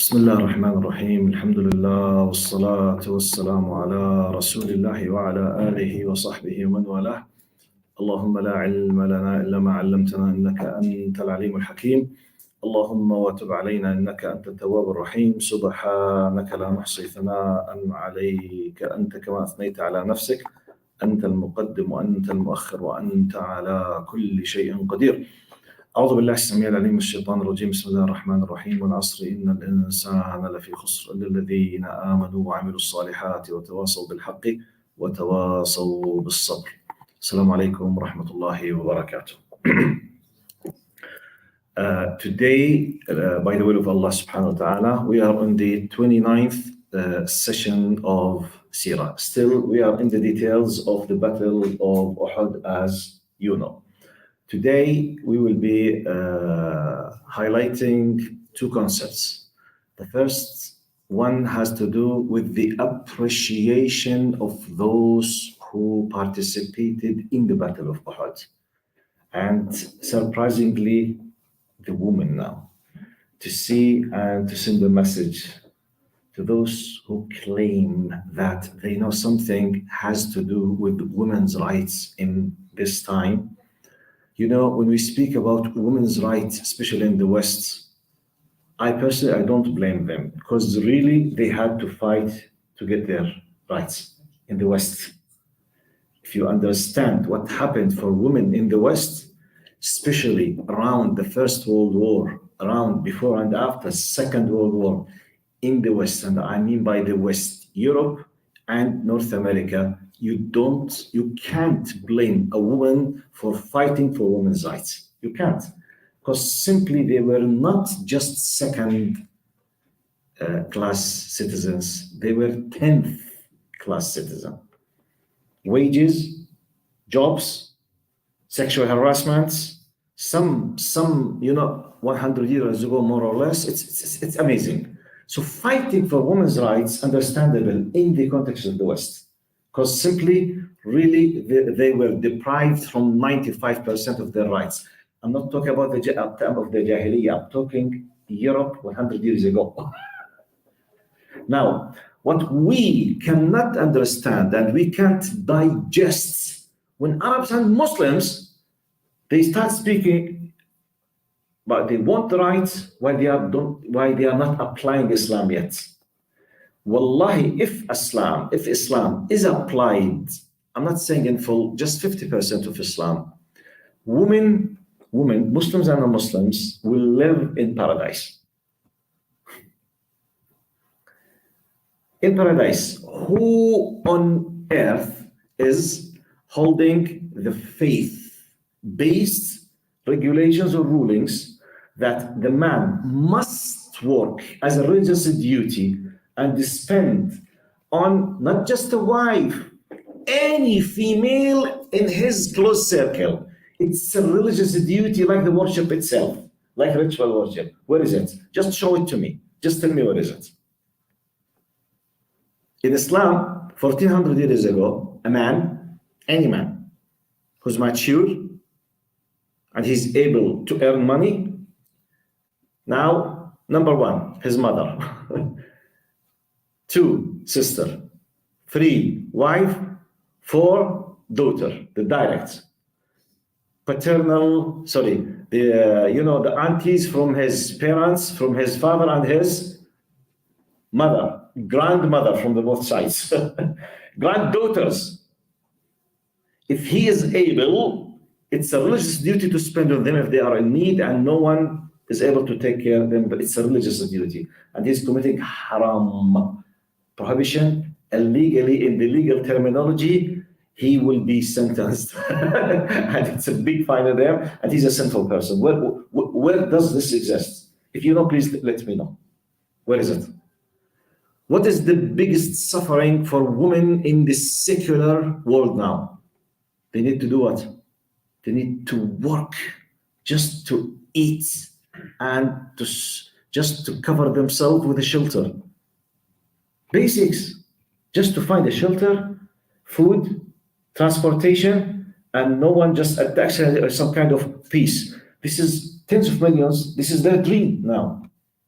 بسم الله الرحمن الرحيم الحمد لله والصلاة والسلام على رسول الله وعلى آله وصحبه ومن والاه. اللهم لا علم لنا إلا ما علمتنا إنك أنت العليم الحكيم. اللهم وتب علينا إنك أنت التواب الرحيم. سبحانك لا نحصي ثناء عليك أنت كما أثنيت على نفسك. أنت المقدم وأنت المؤخر وأنت على كل شيء قدير. أعوذ بالله السميع العليم من الشيطان الرجيم. بسم الله الرحمن الرحيم. والعصر إن الإنسان لفي خسر إلا الذين آمنوا وعملوا الصالحات وتواصوا بالحق وتواصوا بالصبر. السلام عليكم ورحمة الله وبركاته. Today, by the will of Allah subhanahu wa ta'ala, we are on the 29th session of Seerah. Still, we are in the details of the Battle of Uhud, as you know. Today, we will be highlighting two concepts. The first one has to do with the appreciation of those who participated in the Battle of Uhud. And surprisingly, the women now, to see and to send a message to those who claim that they know something has to do with women's rights in this time. You know, when we speak about women's rights, especially in the West, I don't blame them, because really they had to fight to get their rights in the West. If you understand what happened for women in the West, especially around the First World War, around before and after Second World War in the West, and I mean by the West, Europe and North America, you can't blame a woman for fighting for women's rights. You can't, because simply they were not just second class citizens, they were 10th class citizens. Wages, jobs, sexual harassment, some 100 years ago, more or less, it's amazing. So fighting for women's rights, understandable in the context of the West, because simply, really, they were deprived from 95% of their rights. I'm not talking about the time of the Jahiliyyah, I'm talking Europe 100 years ago. Now, what we cannot understand and we can't digest, when Arabs and Muslims, they start speaking, but they want the rights while they are not applying Islam yet. Wallahi, if Islam is applied, I'm not saying in full, just 50% of Islam, women, Muslims and non-Muslims, will live in paradise. In paradise, who on earth is holding the faith-based regulations or rulings that the man must work as a religious duty and spend on not just a wife, any female in his close circle? It's a religious duty, like the worship itself, like ritual worship. Where is it? Just show it to me. Just tell me where is it. In Islam, 1400 years ago, a man, any man, who's mature and he's able to earn money, now, number one, his mother. 2, sister. 3, wife. 4, daughter, the direct. Paternal, the aunties from his parents, from his father and his mother. Grandmother from the both sides. Granddaughters. If he is able, it's a religious duty to spend on them if they are in need and no one is able to take care of them, but it's a religious duty. And he's committing haram, prohibition, illegally. In the legal terminology, he will be sentenced. And it's a big fine there, and he's a sinful person. Where does this exist? If you know, please let me know. Where is it? What is the biggest suffering for women in this secular world now? They need to do what? They need to work just to eat and just to cover themselves with a shelter. Basics, just to find a shelter, food, transportation, and no one just attacks some kind of peace. This is tens of millions. This is their dream now.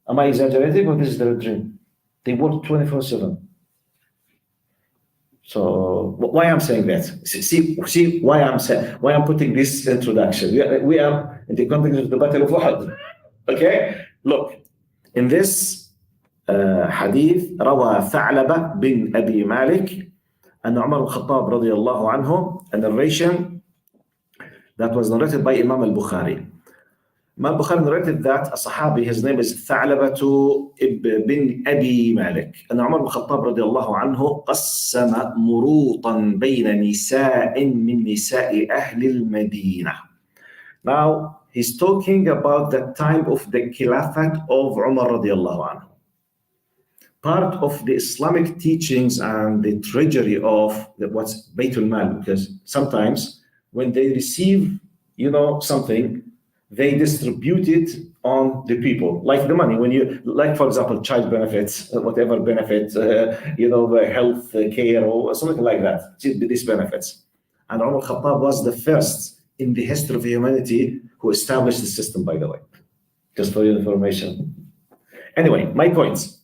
Am I exaggerating or this is their dream? They work 24/7. So why I'm saying that? See why I'm putting this introduction. We are in the context of the Battle of Uhud. Okay, look, in this حديث روى ثعلبة بن أبي مالك أن عمر الخطاب رضي الله عنه, a narration that was narrated by Imam al-Bukhari. Imam Bukhari narrated that a Sahabi, his name is ثعلبة بن أبي مالك, أن عمر بن الخطاب رضي الله عنه قسم مروطا بين نساء من نساء أهل المدينة. Now he's talking about the time of the Khilafat of Umar رضي الله عنه. Part of the Islamic teachings and the treasury of what's Baytul Mal, because sometimes when they receive, something, they distribute it on the people, like the money. When you, like for example, child benefits, whatever benefit, health care or something like that, these benefits. And Umar al-Khattab was the first in the history of humanity who established the system, by the way, just for your information. Anyway, my points.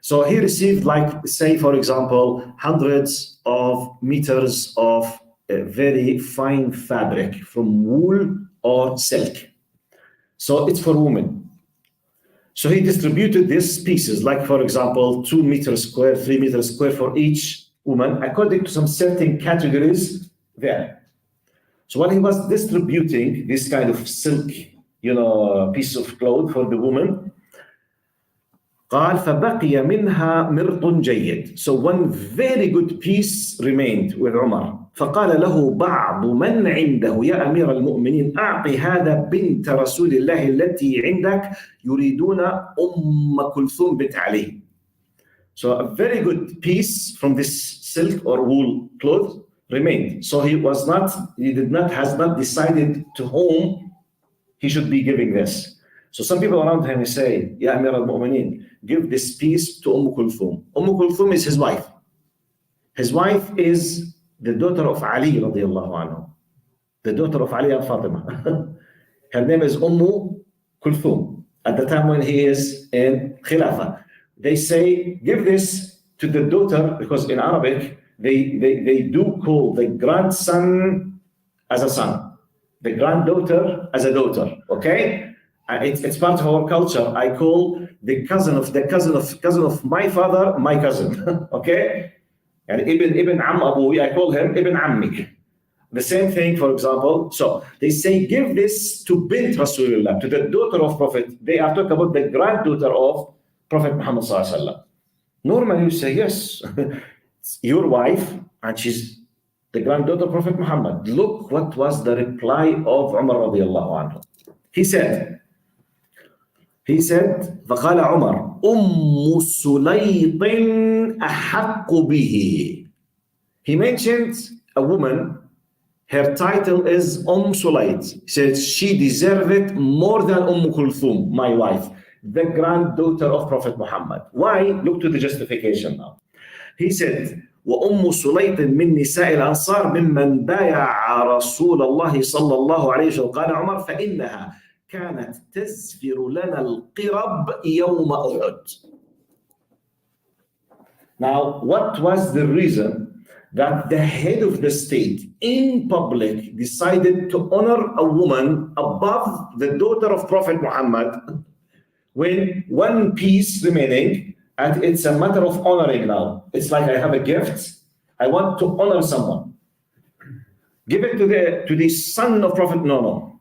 So he received, like, say, for example, hundreds of meters of very fine fabric from wool or silk. So it's for women. So he distributed these pieces, like, for example, 2 meters square, 3 meters square for each woman, according to some certain categories there. So when he was distributing this kind of silk, piece of cloth for the woman, قال فبقي منها مرط جيد. So one very good piece remained with Umar. فقال له بعض من عنده يا أمير المؤمنين أعطي هذا بنت رسول الله التي عندك يريدون كلثوم بنت علي. So a very good piece from this silk or wool cloth remained. So has not decided to whom he should be giving this. So some people around him say, Ya Amir al-Mu'mineen, give this piece to Kulthum. Kulthum is his wife. His wife is the daughter of Ali radiallahu anhu. The daughter of Ali and Fatima. Her name is Kulthum. At the time when he is in Khilafah. They say, give this to the daughter, because in Arabic, they do call the grandson as a son, the granddaughter as a daughter, okay? It's part of our culture. I call the cousin of my father my cousin, okay? And Ibn Am Abu, I call him Ibn Ammik. The same thing, for example. So they say, give this to Bint Rasulullah, to the daughter of Prophet. They are talking about the granddaughter of Prophet Muhammad sallallahu alaihi wasallam. Normally you say, yes, it's your wife, and she's the granddaughter of Prophet Muhammad. Look what was the reply of Umar radiallahu anhu. He said, فقال عمر سليط أحق به. He mentioned a woman, her title is Sulayt. He said she deserved it more than Kulthum, my wife, the granddaughter of Prophet Muhammad. Why? Look to the justification now. He said, سليط من نساء الأنصار ممن بايع رسول الله صلى الله عليه وسلم. قال عمر فإنها كانت تزفر لنا القرب يوم أحد. Now, what was the reason that the head of the state in public decided to honor a woman above the daughter of Prophet Muhammad when one piece remaining, and it's a matter of honoring now. It's like I have a gift, I want to honor someone. Give it to the son of Prophet. No.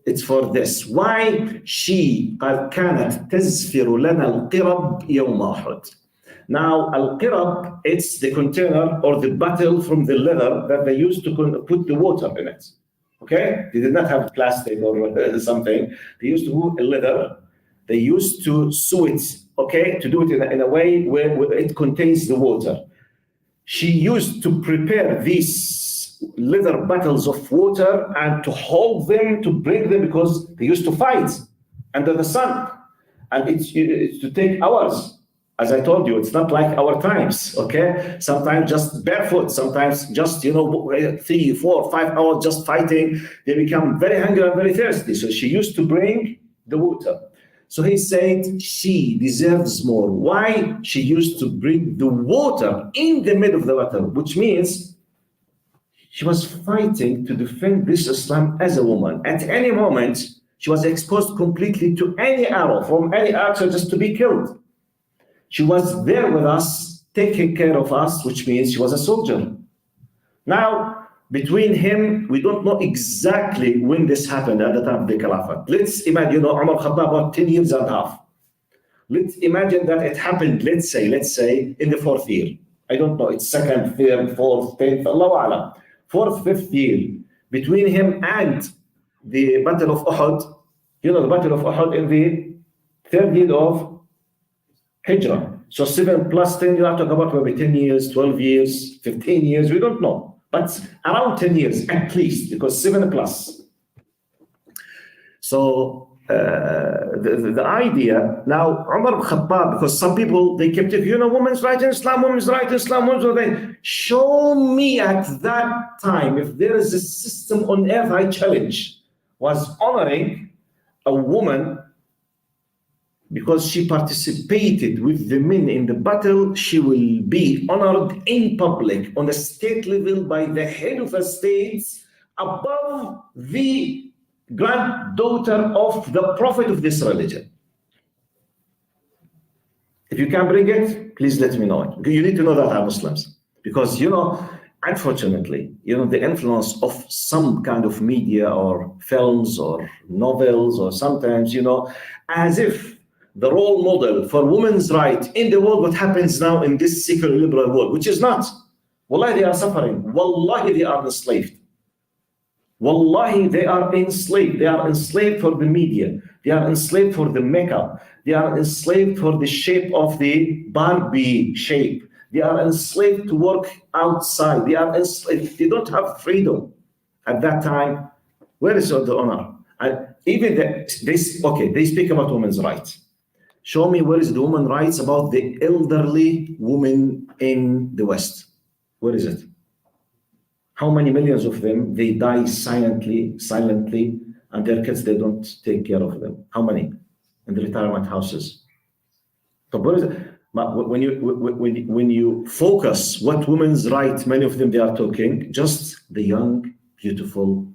It's for this. Why? She كانت تزفر لنا القرب يوم أحد. Now, al-qirab, it's the container or the bottle from the leather that they used to put the water in it. Okay? They did not have plastic or something. They used to put a leather. They used to sew it, okay, to do it in a way where it contains the water. She used to prepare these leather bottles of water and to hold them, to bring them, because they used to fight under the sun. And it's to take hours. As I told you, it's not like our times, okay? Sometimes just barefoot, sometimes just, 3, 4, 5 hours just fighting. They become very hungry and very thirsty. So she used to bring the water. So he said she deserves more. Why? She used to bring the water in the middle of the battle, which means she was fighting to defend this Islam as a woman. At any moment, she was exposed completely to any arrow from any archer just to be killed. She was there with us, taking care of us, which means she was a soldier. Now, between him, we don't know exactly when this happened at the time of the Caliphate. Let's imagine, Umar Khattab about 10 years and a half. Let's imagine that it happened, let's say, in the fourth year. I don't know, it's second, third, fourth, 10th, Allahu Alam. Fourth, fifth year. Between him and the Battle of Uhud, the Battle of Uhud in the third year of Hijrah. So 7 plus 10, you are talking about maybe 10 years, 12 years, 15 years, we don't know. But around 10 years at least, because 7 plus. So the idea, now Umar ibn Khattab, because some people, they kept it, women's right in Islam, women's right in Islam, women's right. Show me at that time, if there is a system on earth, I challenge, was honoring a woman because she participated with the men in the battle, she will be honored in public on a state level by the head of a state above the granddaughter of the prophet of this religion. If you can bring it, please let me know it. You need to know that are Muslims. Because, unfortunately, the influence of some kind of media or films or novels or sometimes, as if the role model for women's rights in the world, what happens now in this secular liberal world, which is not. Wallahi, they are suffering. Wallahi, they are enslaved. Wallahi, they are enslaved. They are enslaved for the media. They are enslaved for the makeup. They are enslaved for the shape of the Barbie shape. They are enslaved to work outside. They are enslaved. They don't have freedom. At that time, where is the honor? And even they speak about women's rights. Show me where is the women's rights about the elderly women in the West. Where is it? How many millions of them, they die silently, and their kids, they don't take care of them. How many? In the retirement houses. So what is it? When you focus what women's rights, many of them, they are talking, just the young, beautiful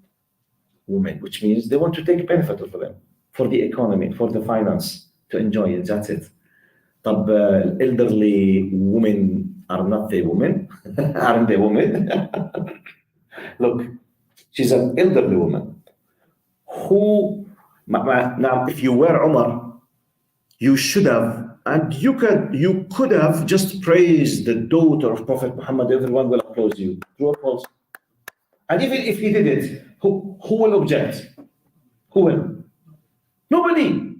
women, which means they want to take benefit of them for the economy, for the finance, to enjoy it, that's it. Elderly women are not the women, aren't they women? Look, she's an elderly woman who, now if you were Umar, you should have, and you could have just praised the daughter of Prophet Muhammad, everyone will applaud you. True or false? And even if he did it, who will object? Who will? Nobody.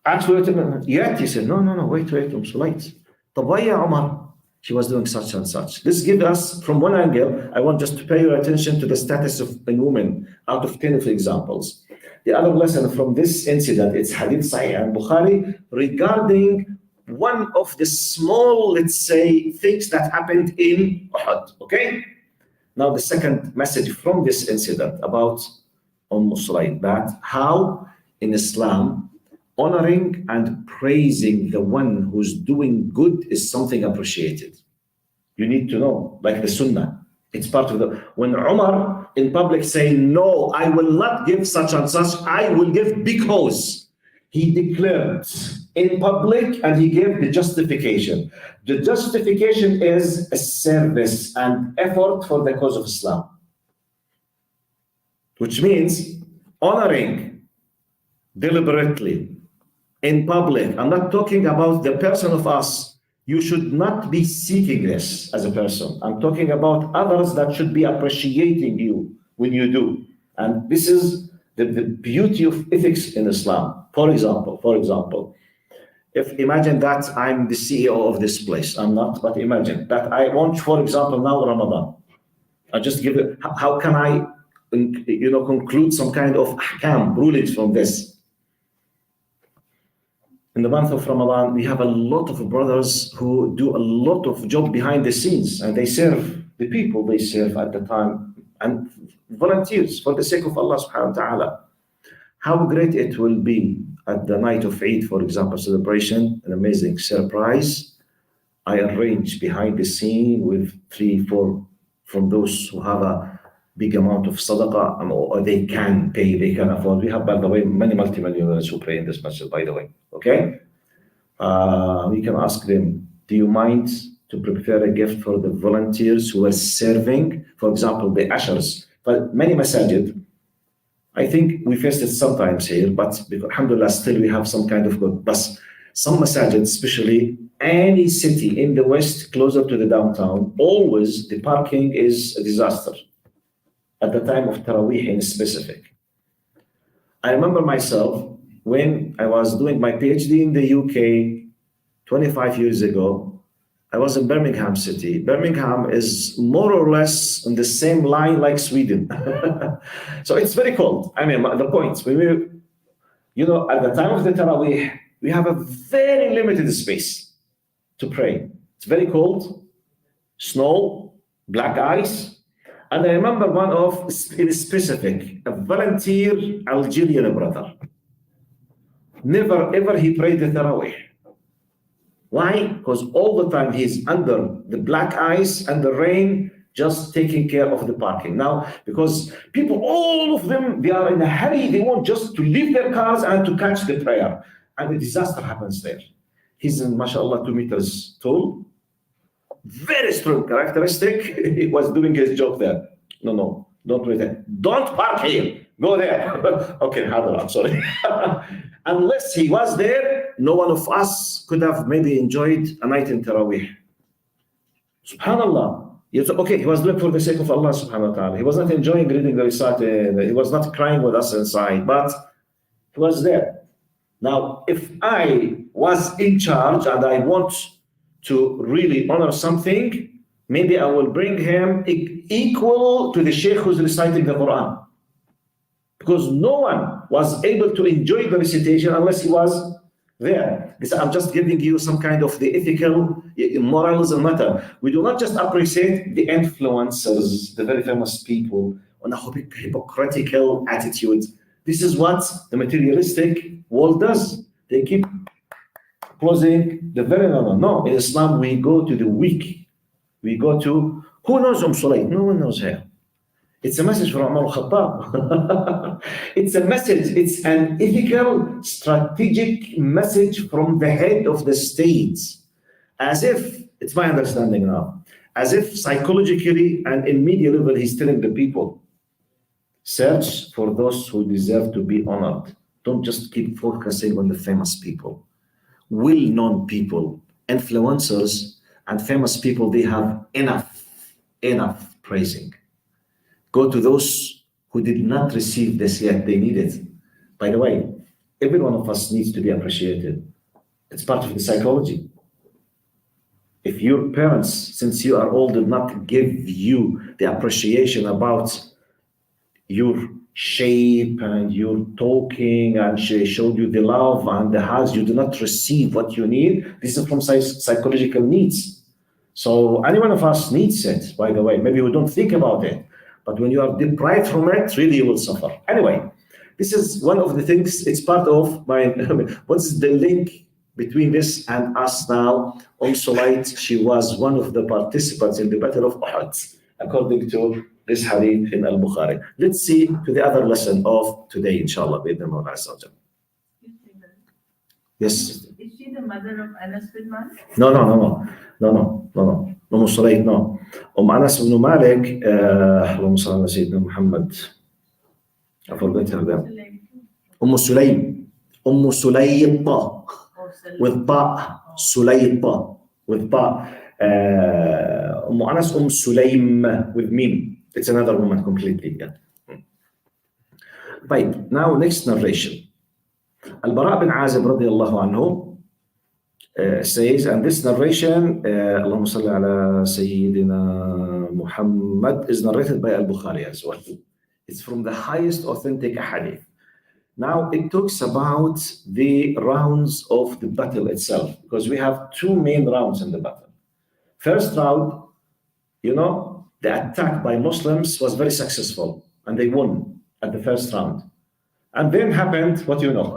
Actually, yet he said, no, wait, I'm so late. Why, Umar? She was doing such and such. This gives us, from one angle, I want just to pay your attention to the status of a woman out of 10 of examples. The other lesson from this incident, it's Hadith Sahih and Bukhari, regarding one of the small, let's say, things that happened in Uhud, okay? Now the second message from this incident about Sulaym, that how in Islam, honoring and praising the one who's doing good is something appreciated. You need to know, like the Sunnah. It's part of the, when Umar in public say, no, I will not give such and such, I will give because he declared in public and he gave the justification. The justification is a service and effort for the cause of Islam. Which means honoring deliberately, in public. I'm not talking about the person of us. You should not be seeking this as a person. I'm talking about others that should be appreciating you when you do. And this is the beauty of ethics in Islam. For example, if imagine that I'm the CEO of this place. I'm not, but imagine that I want, for example, now Ramadan. I just give it, how can I, conclude some kind of ahkam, rulings from this? In the month of Ramadan, we have a lot of brothers who do a lot of job behind the scenes, and they serve the people they serve at the time, and volunteers for the sake of Allah subhanahu wa ta'ala. How great it will be at the night of Eid, for example, celebration, an amazing surprise. I arrange behind the scene with three, four from those who have a big amount of sadaqah or they can pay, they can afford. We have, by the way, many multimillionaires who pray in this masjid, by the way. Okay? We can ask them, do you mind to prepare a gift for the volunteers who are serving, for example, the ushers? But many masajid, I think we faced it sometimes here, but alhamdulillah, still we have some kind of good. But some masajid, especially any city in the west closer to the downtown, always the parking is a disaster at the time of Taraweeh in specific. I remember myself when I was doing my PhD in the UK 25 years ago. I was in Birmingham city. Birmingham is more or less on the same line like Sweden. So it's very cold. I mean, the point, when we, at the time of the Taraweeh, we have a very limited space to pray. It's very cold, snow, black ice. And I remember one of, in specific, a volunteer Algerian brother. Never ever he prayed the Taraweeh. Why? Because all the time he's under the black ice and the rain, just taking care of the parking. Now, because people, all of them, they are in a hurry. They want just to leave their cars and to catch the prayer. And a disaster happens there. He's, mashallah, 2 meters tall. Very strong characteristic. He was doing his job there. No, don't do it. Don't park here. Go there. Okay, I'm sorry. Unless he was there, no one of us could have maybe enjoyed a night in Taraweeh. Subhanallah. Okay, he was doing for the sake of Allah subhanahu wa ta'ala. He was not enjoying reading the recital. He was not crying with us inside, but he was there. Now, if I was in charge and I want to really honor something, maybe I will bring him equal to the sheikh who's reciting the Quran. Because no one was able to enjoy the recitation unless he was there. I'm just giving you some kind of the ethical moralism matter. We do not just appreciate the influencers, the very famous people, on a hypocritical attitude. This is what the materialistic world does. They keep closing the very no. In Islam, we go to the weak. We go to, who knows Sulaym? No one knows her. It's a message from Umar al-Khattab. It's a message, it's an ethical, strategic message from the head of the state. As if, it's my understanding now, as if psychologically and in media level, he's telling the people, search for those who deserve to be honored. Don't just keep focusing on the famous people. Well-known people, influencers, and famous people, they have enough praising. Go to those who did not receive this yet, they need it. By the way, every one of us needs to be appreciated. It's part of the psychology. If your parents, since you are old, did not give you the appreciation about your shape and your talking and she showed you the love and the house, you do not receive what you need. This is from psychological needs. So any one of us needs it, by the way. Maybe we don't think about it. But when you are deprived from it, really you will suffer. Anyway, this is one of the things, it's part of my, what's the link between this and us now? Sulayt, she was one of the participants in the Battle of Uhud, according to this hadith in Al-Bukhari. Let's see to the other lesson of today, inshallah. Yes. Is she the mother of Anas bin Malik? No. Sulayt, no. Anas ibn Malik, اللهم صل على سيدنا محمد. I forgot her name. Sulaym. Sulayt. With ba. Sulayt. With ba. Anas Sulaym with mim. It's another woman completely. Yeah. Right. Now, next narration. Al-Bara bin Azib radiallahu anhu says, and this narration, Allahumma salli ala Sayyidina Muhammad, is narrated by Al-Bukhari as well. It's from the highest authentic hadith. Now, it talks about the rounds of the battle itself, because we have two main rounds in the battle. First round, the attack by Muslims was very successful, and they won at the first round. And then happened what you know.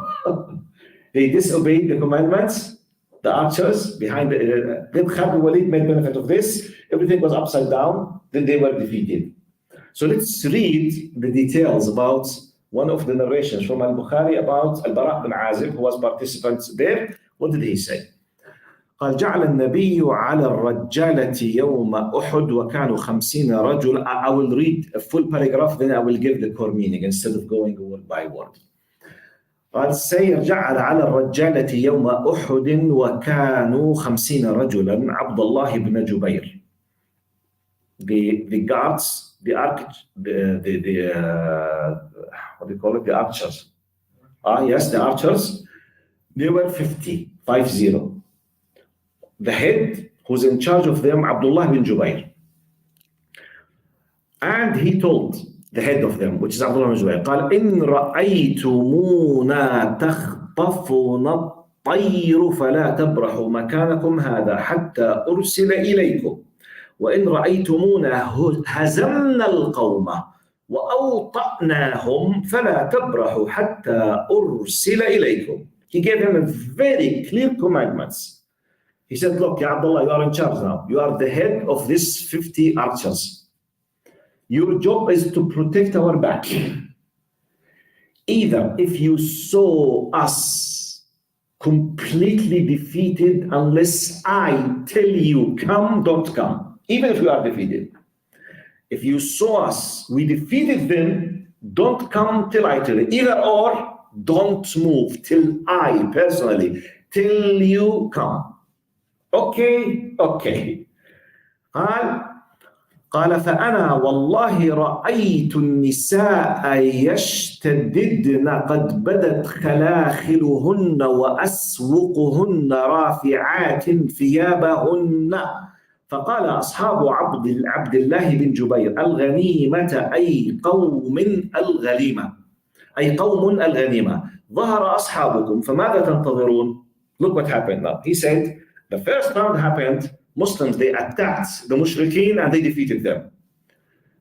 They disobeyed the commandments. The archers behind then Khalid Walid made benefit of this. Everything was upside down. Then they were defeated. So let's read the details about one of the narrations from Al-Bukhari about Al-Bara' bin Azib, who was participant there. What did he say? قال جعل النبي على الرجالة يوم أحد وكانوا 50 رجل. I will read a full paragraph, then I will give the core meaning instead of going word by word. قال سير جعل على الرجالة يوم أحد وكانوا 50 رجلا عبد الله بن جبير. The guards, the what do you call it? The archers. Yes, the archers. They were 50. The head who's in charge of them, Abdullah bin Jubayr. And he told the head of them, which is Abdullah bin Jubayr, قال إن رأيتمونا تخطفنا الطير فلا تبرحوا مكانكم هذا حتى أرسل إليكم وإن رأيتمونا هزمنا القوم وأوطأناهم فلا تبرحوا حتى أرسل إليكم. He gave him a very clear commandments. He said, look, Ya Abdullah, you are in charge now. You are the head of these 50 archers. Your job is to protect our back. Either if you saw us completely defeated, unless I tell you, come, don't come. Even if we are defeated. If you saw us, we defeated them, don't come till I tell you. Either or, don't move till I personally tell you come. Okay. قال فأنا والله رأيت النساء يشتددن قد بدت خلاخلهن وأسوقهن رافعات ثيابهن فقال أصحاب عبد الله بن جبير الغنيمة أي قوم الغنيمة ظهر أصحابكم فماذا تنتظرون? Look what happened now. He said, the first round happened, Muslims, they attacked the mushrikeen and they defeated them.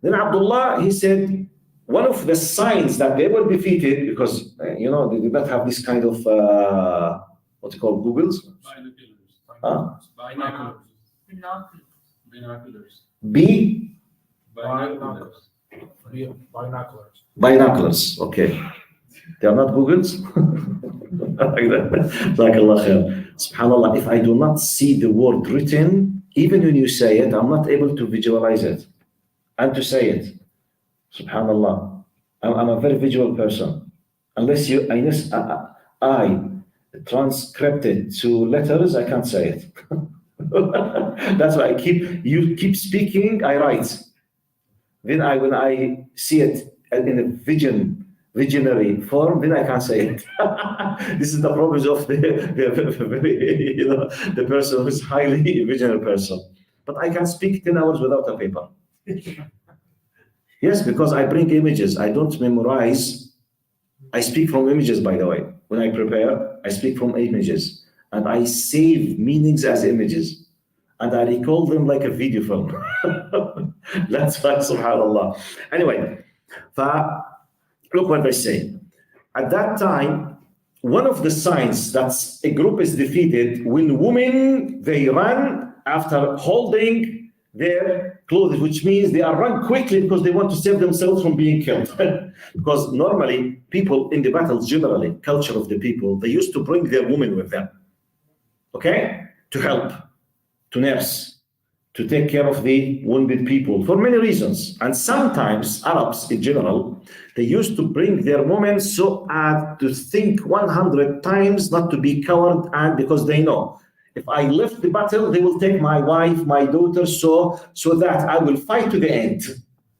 Then Abdullah, he said, one of the signs that they were defeated, because, they did not have this kind of, what you call Googles? Binoculars. Binoculars, okay. They are not Googles? Like that. Jazakallah khair. SubhanAllah, if I do not see the word written, even when you say it, I'm not able to visualize it and to say it. SubhanAllah. I'm a very visual person. Unless I transcript it to letters, I can't say it. That's why you keep speaking, I write. Then when I see it in a visionary form, then I can't say it. This is the problem of the person who is highly visionary person. But I can speak 10 hours without a paper. Yes, because I bring images. I don't memorize. I speak from images, by the way. When I prepare, I speak from images. And I save meanings as images. And I recall them like a video film. That's why, subhanAllah. Anyway, look what they say. At that time, one of the signs that a group is defeated, when women, they run after holding their clothes, which means they are run quickly because they want to save themselves from being killed. Because normally, people in the battles, generally, culture of the people, they used to bring their women with them, okay, to help, to nurse, to take care of the wounded people for many reasons. And sometimes Arabs in general, they used to bring their women so as to think 100 times not to be coward, and because they know if I left the battle, they will take my wife, my daughter, so that I will fight to the end.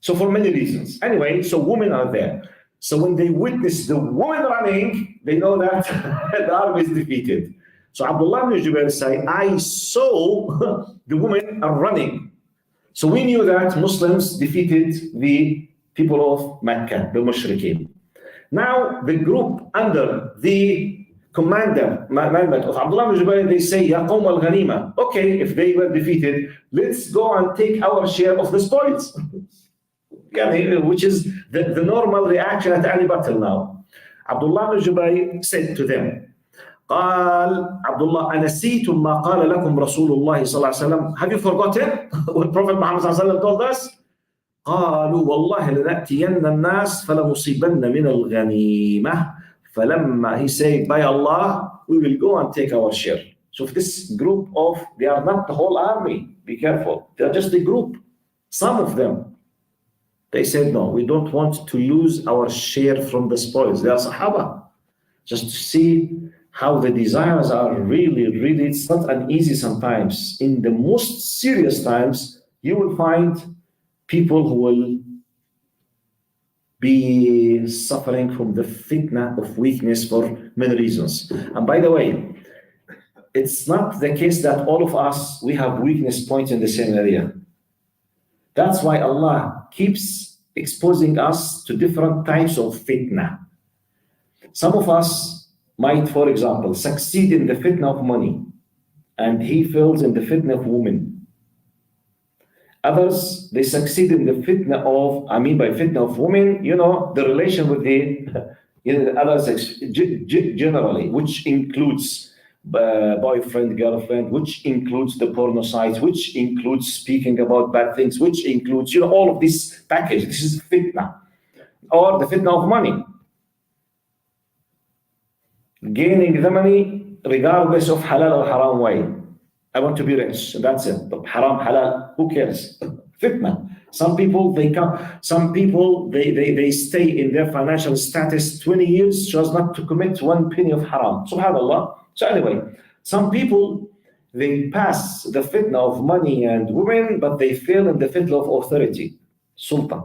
So for many reasons. Anyway, so women are there. So when they witness the woman running, they know that the army is defeated. So Abdullah ibn Jubair say, I saw the women are running. So we knew that Muslims defeated the people of Mecca, the Mushrikeen. Now the group under the commandment of Abdullah ibn Jubair, they say, Ya qawm al-ghanima. Okay, if they were defeated, let's go and take our share of the spoils. Which is the normal reaction at any battle now. Abdullah ibn Jubayr said to them, قال عبد الله أنسيتم ما قال لكم رسول الله صلى الله عليه وسلم. Have you forgotten what Prophet Muhammad صلى الله عليه وسلم told us? قالوا والله لنأتين الناس فلنصيبن من الغنيمة. فلما he said, by Allah, we will go and take our share. So this group of, they are not the whole army, be careful. They are just a group. Some of them, they said, no, we don't want to lose our share from the spoils. They are Sahaba. Just to see how the desires are really, really, it's not an easy sometimes. In the most serious times, you will find people who will be suffering from the fitna of weakness for many reasons. And by the way, it's not the case that all of us, we have weakness points in the same area. That's why Allah keeps exposing us to different types of fitna. Some of us might, for example, succeed in the fitna of money, and he fails in the fitna of women. Others, they succeed in the fitna of, by fitna of women, the relation with the others generally, which includes boyfriend, girlfriend, which includes the porno sites, which includes speaking about bad things, which includes, all of this package. This is fitna. Or the fitna of money. Gaining the money regardless of halal or haram way. I want to be rich, that's it. But haram, halal, who cares? Fitna. Some people, they stay in their financial status 20 years so as not to commit 1 penny of haram. SubhanAllah. So anyway, some people, they pass the fitna of money and women, but they fail in the fitna of authority, sultan.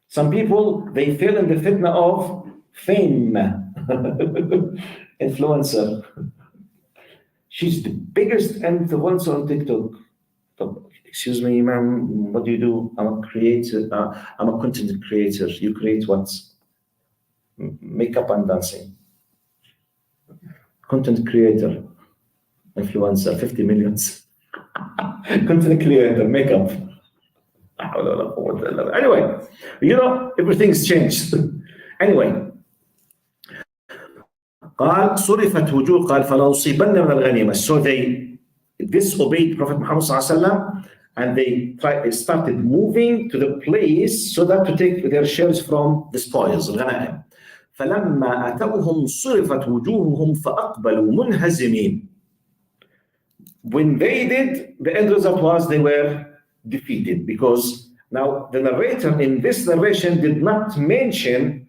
Some people, they fail in the fitna of fame, influencer. She's the biggest influencer on TikTok. Excuse me, ma'am, what do you do? I'm a creator. I'm a content creator. You create what? Makeup and dancing. Content creator, influencer, 50 millions. Content creator, makeup. Anyway, everything's changed. Anyway. قال صرفت وجوه قال فلنصيبن من الغنيمة. So they disobeyed Prophet Muhammad ﷺ, and they started moving to the place so that to take their shares from the spoils, الغنائم. فلما أتوهم صرفت وجوههم فأقبلوا منهزمين. When they did, the end result was they were defeated, because now the narrator in this narration did not mention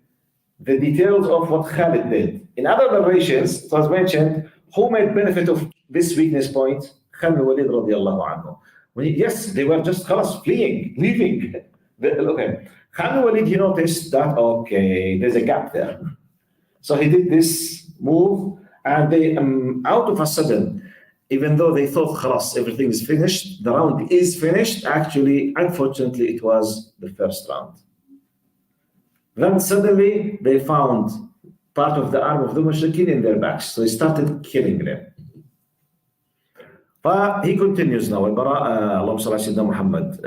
the details of what Khalid did. In other narrations, it was mentioned who made benefit of this weakness point. Khalid Walid radiallahu anhu. Yes, they were just fleeing, leaving. Okay. Khalid Walid, he noticed that, okay, there's a gap there. So he did this move, and they, out of a sudden, even though they thought, khalas, everything is finished, the round is finished, actually, unfortunately, it was the first round. Then suddenly, they found part of the arm of the mushrikeen in their backs. So he started killing them. He continues now. Allahumma salli ala Sayyidina Muhammad.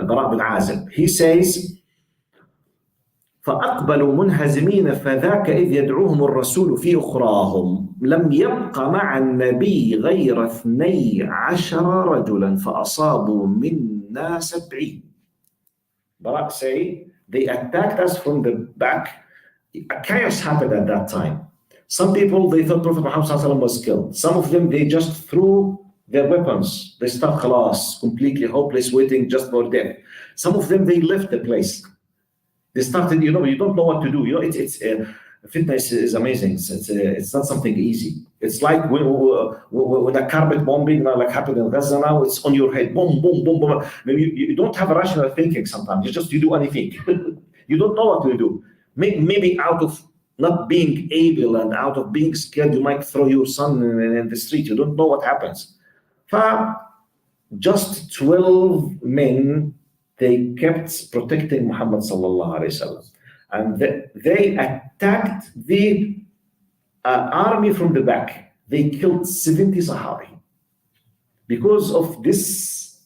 Al-Bara' bin Azib. He says, فأقبلوا منهزمين فذاك إذ يدعوهم الرسول في أخراهم لم يبق مع النبي غير 12 رجلا فأصابوا منا 70. Bara' say, they attacked us from the back. A chaos happened at that time. Some people, they thought Prophet Muhammad was killed. Some of them, they just threw their weapons. They start khalas, completely hopeless, waiting just for death. Some of them, they left the place. They started, you don't know what to do. Fitness is amazing. It's not something easy. It's like when a carpet bombing, like happened in Gaza now, it's on your head. Boom, boom, boom, boom. Maybe you don't have a rational thinking sometimes. You do anything. You don't know what to do. Maybe out of not being able and out of being scared, you might throw your son in the street. You don't know what happens. Just 12 men, they kept protecting Muhammad sallallahu alaihi wasallam. And they attacked the army from the back. They killed 70 Sahabi. Because of this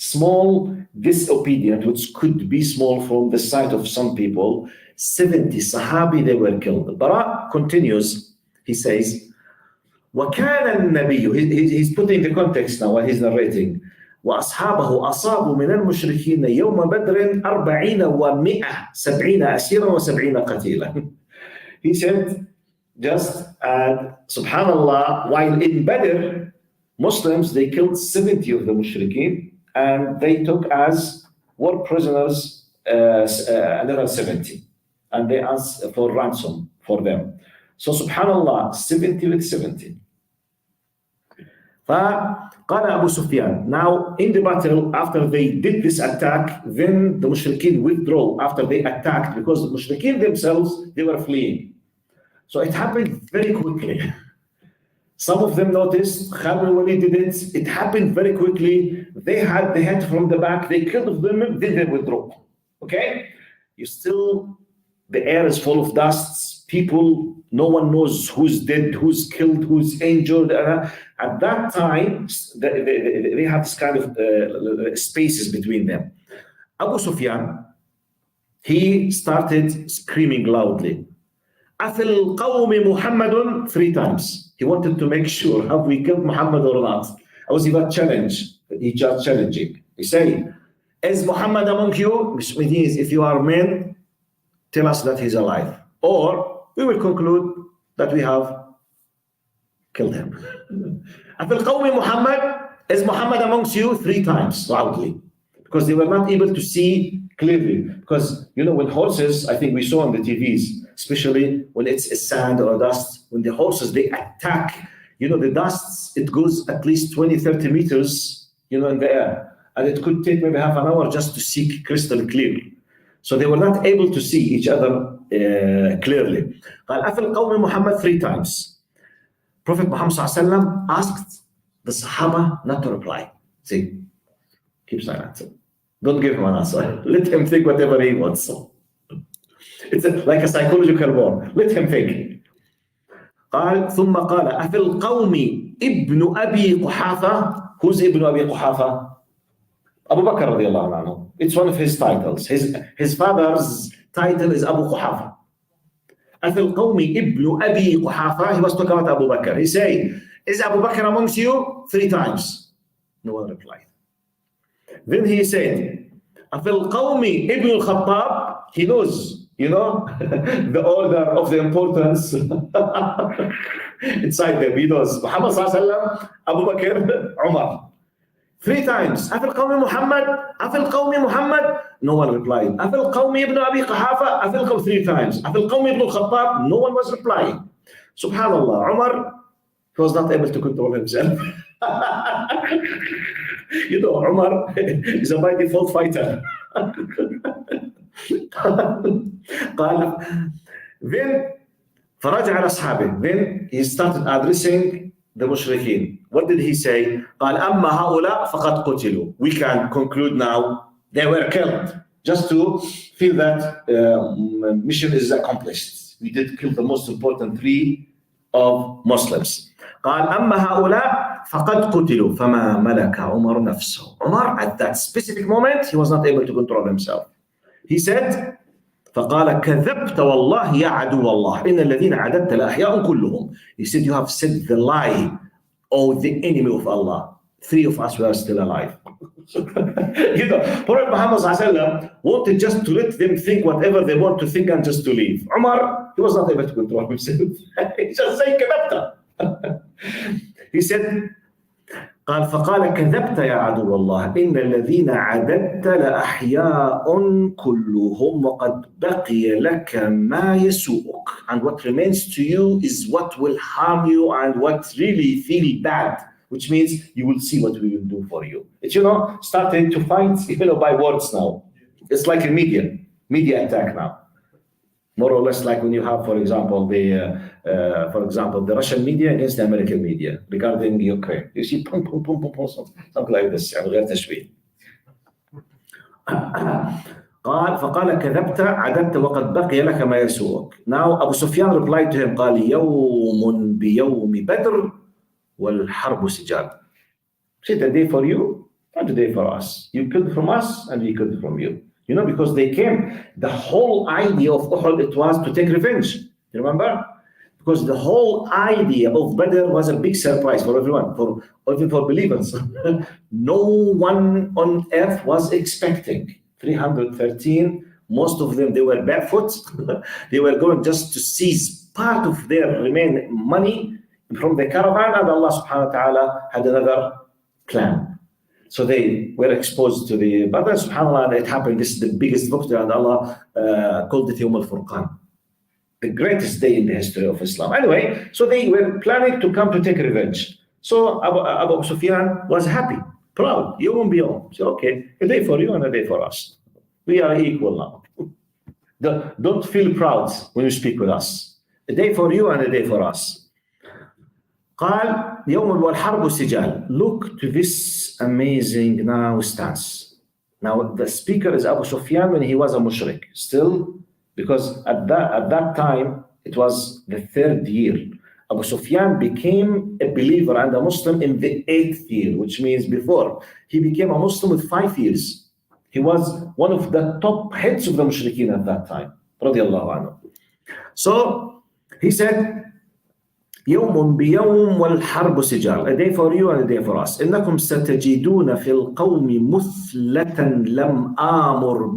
small disobedient, which could be small from the sight of some people, 70 Sahabi, they were killed. Bara continues, he says, وكان النبي, he's putting the context now while he's narrating, وأصحابه أصابوا من المشركين يوم بدر 40 و100 70 أسيرا و70 قتيلا. He said, just subhanallah, while in Badr, Muslims, they killed 70 of the mushrikeen and they took as war prisoners another 70. And they asked for ransom for them. So subhanallah, 70 with 70. فقال Abu Sufyan, now in the battle, after they did this attack, then the mushrikeen withdrew after they attacked, because the mushrikeen themselves, they were fleeing. So it happened very quickly. Some of them noticed, Khalid when he did it, it happened very quickly. They had the head from the back, they killed them, then they withdrew. Okay? You still, the air is full of dusts, people, no one knows who's dead, who's killed, who's injured. At that time, they have this kind of spaces between them. Abu Sufyan, he started screaming loudly, أفي القوم محمد 3 times. He wanted to make sure, have we killed Muhammad or not? I was about challenge. He just challenging. He said, is Muhammad among you? Which means if you are men, tell us that he's alive. Or we will conclude that we have killed him. أفي القوم محمد, is Muhammad amongst you? 3 times, loudly. Because they were not able to see clearly. Because, you know, when horses, I think we saw on the TVs, especially when it's a sand or a dust, when the horses, they attack, you know, the dust, it goes at least 20, 30 meters, you know, in the air. And it could take maybe half an hour just to see crystal clear. So they were not able to see each other clearly. قال أفي القوم محمد 3 times. Prophet Muhammad ﷺ asked the Sahaba not to reply. See, keep silent. Don't give him an answer. Let him think whatever he wants. It's like a psychological war. Let him think. قال ثم قال أفي القوم ابن أبي قحافة. Who's ابن أبي قحافة? Abu Bakr radiallahu anhu. It's one of his titles. His father's title is Abu Quhafa. أفي القوم ابن أبي قحافة. He was talking about Abu Bakr. He said, is Abu Bakr amongst you? 3 times. No one replied. Then he said, أفي القوم ابن الخطاب. He knows, you know, the order of the importance inside them. He knows. Muhammad sallallahu alaihi wasallam, Abu Bakr, Umar. 3 times. أفي القوم محمد. أفي القوم محمد. No one replied. أفي القوم ابن أبي قحافة. أفي القوم 3 times. أفي القوم ابن الخطاب. No one was replying. Subhanallah. Umar, he was not able to control himself. You know, Umar is a by default fighter. قال then فرجع على أصحابه. Then he started addressing the mushrikeen. What did he say? قال أما هؤلاء فقد قتلوا. We can conclude now they were killed. Just to feel that mission is accomplished. We did kill the most important 3 of Muslims. قال أما هؤلاء فقد قتلوا فما ملك عمر نفسه. Umar at that specific moment he was not able to control himself. He said فقال كذبت والله يا عدو الله إن الذين عددت الأحياء كلهم. He said you have said the lie, O the enemy of Allah. 3 of us were still alive. You know, Prophet Muhammad wanted just to let them think whatever they want to think and just to leave. Umar, he was not able to control himself. He just said كذبت. He said قال فقال كذبت يا عدو الله إن الذين عددت لأحياء كلهم وقد بقي لك ما يسوءك. And what remains to you is what will harm you and what really feel bad, which means you will see what we will do for you. It's, you know, starting to fight, you know, by words now. It's like a media attack now. More or less like when you have, for example, the Russian media against the American media regarding Ukraine. You see, boom, boom, boom, boom, boom, something like this. غير تشبيه. قال فقال كذبت عددت وقد بقي لك ما يسوءك. Now Abu Sufyan replied to him قال يوم بيوم بدر والحرب سجال. See, the day for you not today for us. You killed from us and we killed from you. Because they came, the whole idea of Uhud, it was to take revenge. You remember? Because the whole idea of Badr was a big surprise for everyone, even for believers. No one on earth was expecting. 313, most of them, they were barefoot. They were going just to seize part of their remaining money from the caravan, and Allah subhanahu wa ta'ala had another plan. So they were exposed to the Badr, subhanAllah, and it happened. This is the biggest victory, and Allah called it Yawm al-Furqan, the greatest day in the history of Islam. Anyway, so they were planning to come to take revenge. So Abu Sufyan was happy, proud. Yawm biyawm. So, okay, a day for you and a day for us. We are equal now. Don't feel proud when you speak with us. A day for you and a day for us. قال يوم والحرب سجال. Look to this amazing now stance. Now the speaker is Abu Sufyan when he was a mushrik. Still, because at that time it was the 3rd year. Abu Sufyan became a believer and a Muslim in the 8th year, which means before he became a Muslim with 5 years. He was one of the top heads of the mushrikeen at that time. Radiallahu anhu. So he said, يوم بيوم والحرب سجال. A day for you and a day for us. إنكم ستجدون في القوم مثلة لم آمر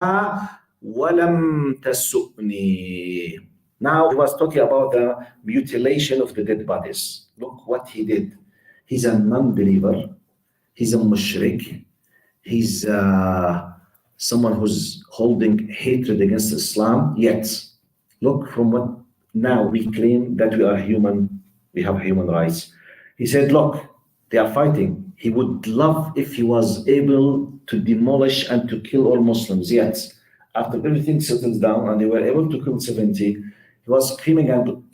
بها ولم تسؤني. Now he was talking about the mutilation of the dead bodies. Look what he did. He's a non-believer. He's a mushrik. He's someone who's holding hatred against Islam. Yet, look from what now we claim that we are human, we have human rights. He said, look, they are fighting. He would love if he was able to demolish and to kill all Muslims. Yet, after everything settles down and they were able to kill 70, he was screaming and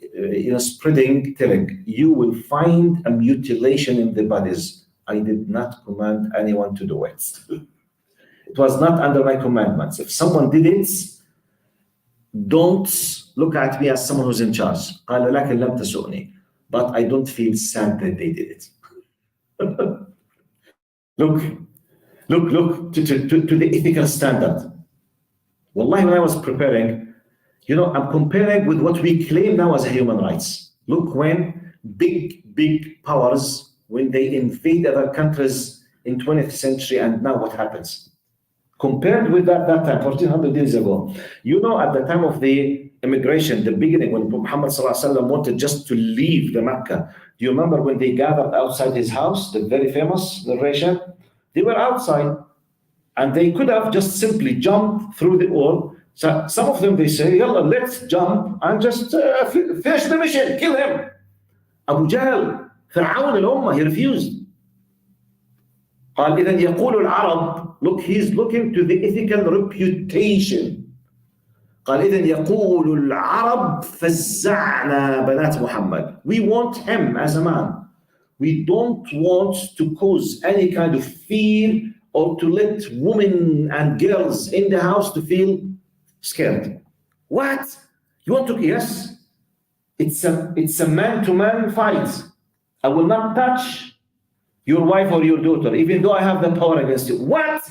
spreading, telling, you will find a mutilation in the bodies. I did not command anyone to do it. It was not under my commandments. If someone did it, don't look at me as someone who's in charge. قال لكن لم تسؤني. But I don't feel sad that they did it. Look to the ethical standard. Wallahi, when I was preparing, I'm comparing with what we claim now as human rights. Look, when big powers, when they invade other countries in 20th century, and now what happens? Compared with that time, 1400 years ago, at the time of the immigration, the beginning, when Muhammad ﷺ wanted just to leave the Mecca, do you remember when they gathered outside his house, the very famous narration? They were outside, and they could have just simply jumped through the wall. So some of them, they say, Yalla, let's jump and just finish the mission, kill him. Abu Jahl, Fir'aun al-Ummah, he refused. قال إذن يقول العرب, look, he's looking to the ethical reputation. قال إذن يقول العرب فزعنا بنات محمد. We want him as a man. We don't want to cause any kind of fear or to let women and girls in the house to feel scared. What? You want to? Yes. It's a man-to-man fight. I will not touch your wife or your daughter, even though I have the power against you. What?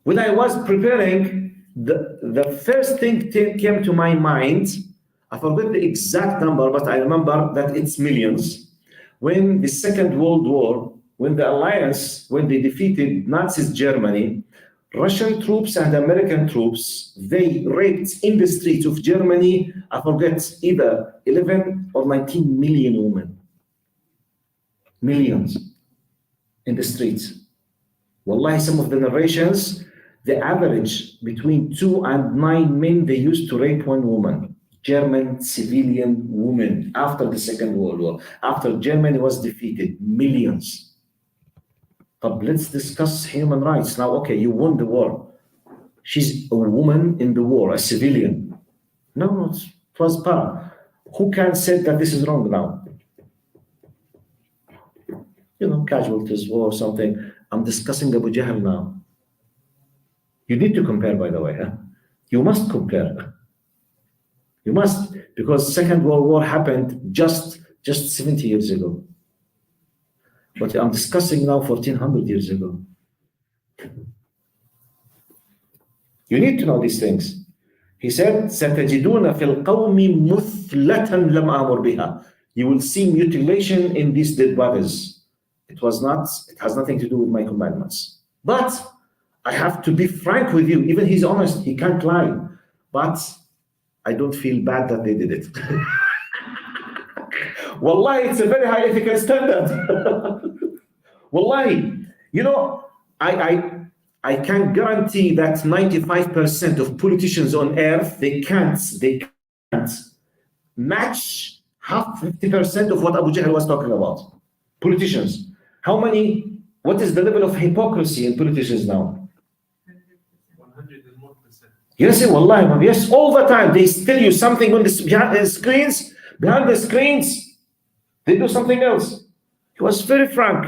When I was preparing, the first thing came to my mind, I forget the exact number, but I remember that it's millions. When the Second World War, when the Alliance, when they defeated Nazis Germany, Russian troops and American troops, they raped in the streets of Germany, I forget, either 11 or 19 million women. Millions in the streets. Wallahi, some of the narrations, the average between 2 and 9 men, they used to rape one woman. German civilian woman after the Second World War. After Germany was defeated, millions. But let's discuss human rights. Now, okay, you won the war. She's a woman in the war, a civilian. No, it was bad. Who can say that this is wrong now? Casualties, war, or something. I'm discussing Abu Jahl now. You need to compare, by the way. Huh? You must compare. You must, because Second World War happened just 70 years ago. But I'm discussing now 1400 years ago. You need to know these things. He said, "ستجدون في القوم مثلة لم آمر بها." You will see mutilation in these dead bodies. It has nothing to do with my commandments. But I have to be frank with you. Even he's honest, he can't lie. But I don't feel bad that they did it. Wallahi, it's a very high ethical standard. Wallahi, you know, I can guarantee that 95% of politicians on earth they can't match half 50% of what Abu Jahl was talking about. Politicians. What is the level of hypocrisy in politicians now? 100 and more percent. Yes, wallahi, yes, all the time they tell you something on behind the screens. Behind the screens, they do something else. He was very frank.